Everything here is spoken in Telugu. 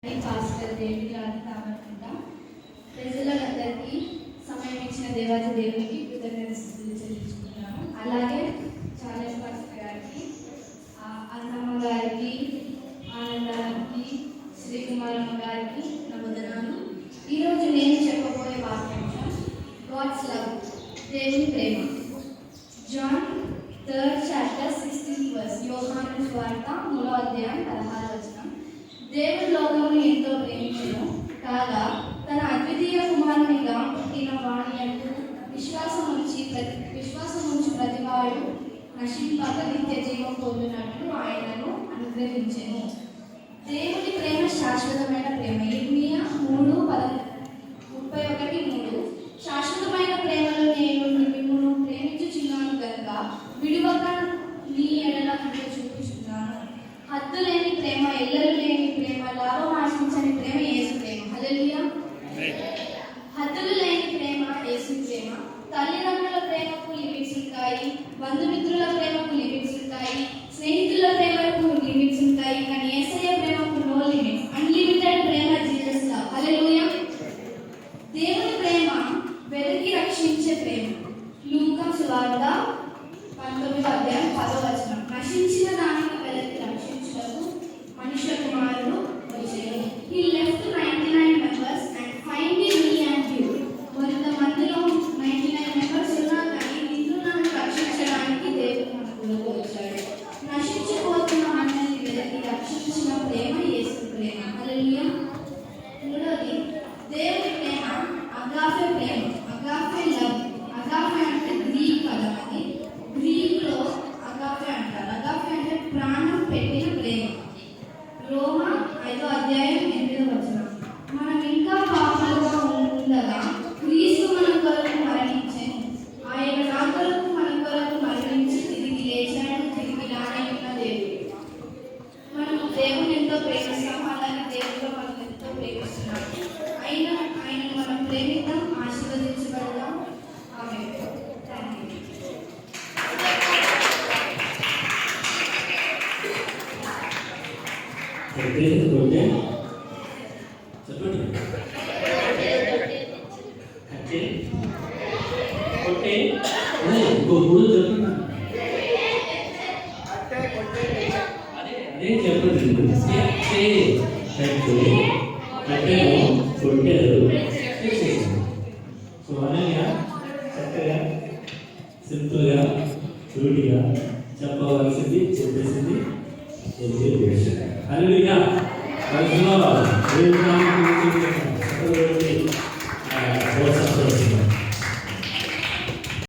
పాస్టర్ దేవుడికి రానుకుంటా ప్రజలందరికీ సమయం ఇచ్చిన దేవాది దేవునికి కృతజ్ఞతలు చెల్లించుకుంటున్నాను. అలాగే చార్లెస్ పాస్టర్ గారికి, అన్నమ్మ గారికి, ఆనందానికి, శ్రీకుమారమ్మ గారికి నా వందనాలు. ఈరోజు నేను చెప్పబోయే వాక్యాంశం గాడ్స్ లవ్, దేవుని ప్రేమ. John 3rd chapter 16th verse, యోహాను సువార్త 3వ అధ్యాయం 16వ వచనం. దేవుడు లోకమును ఎంతో ప్రేమించెను కాగా తన అద్వితీయ కుమారునిగా పుట్టిన వాని యందు విశ్వాసం ఉంచి ప్రతివాడు నశింపక నిత్య జీవం పొందినట్లు ఆయనను అనుగ్రహించెను. దేవుని ప్రేమ శాశ్వతమైన ప్రేమ. ఇర్మియా 3:31-3. శాశ్వతమైన ప్రేమలో నేను మిమ్మును ప్రేమించుచున్నాను కనుక విడువక నీ ఎడల చూపించున్నాను. హద్దు లేని ప్రేమ, ఎల్లలు లేని ప్రేమ, లాభం ఆశించని ప్రేమ యేసు ప్రేమ. హల్లెలూయా. హద్దులు లేని ప్రేమ యేసు ప్రేమ. తల్లిదండ్రుల ప్రేమకు లిమిట్స్ ఉంటాయి, బంధుమిత్రుల ప్రేమకు లిమిట్స్ ఉంటాయి, స్నేహితుల ప్రేమకు లిమిట్స్ ఉంటాయి, కానీ యేసయ్య ప్రేమకు నో లిమిట్స్, అన్లిమిటెడ్ ప్రేమ. Jesus love. హల్లెలూయా. దేవుని ప్రేమ వెతికి రక్షించే ప్రేమ. లూకా సువార్త 19వ అధ్యాయం 10వ వచనం. నశించిన దానిని వెతికి రక్షించుటకు మనుష్య కుమారుడు వచ్చెను. He left 99 members and finding me and you. కొంతమందిలో 99 members ఉన్నా కానీ నిన్ను నన్ను రక్షించడానికి దేవుడు మనకు వచ్చాడు. నశించిపోతున్న మనల్ని వెతికి రక్షించిన ప్రేమ యేసు ప్రేమ. హల్లెలూయా. మూడోది దేవుని ప్రేమ అగాపే ప్రేమ, అగాపే లవ్. అగాపే అంటే గ్రీక్ పదం. అది గ్రీకులో అగాపే అంటారు. అగాపే అంటే ప్రాణం పెట్టిన ప్రేమ. రోమా 5వ అధ్యాయం 8వ వచనం. మనం ఇంకా పాపాలుగా ఉండగా క్రీస్తు మన కొరకు మరణించెను. ఆయన నా కొరకు మన కొరకు మరణించి తిరిగి లేచాడు. తిరిగి రానయ్యున్న దేవుడు. మనం దేవుని ఎంతో ప్రేమిస్తాం, అలాగే దేవుడు మనం ఎంతో ప్రేమిస్తున్నాం. ఆయన మనం ప్రేమిద్దాం, ఆశీర్వదించబడదాం. ఆమేన్. థాంక్యూ. చక్కగా సింపుల్గా సూటిగా చెప్పవలసింది చెప్పేసింది. హల్లెలూయా.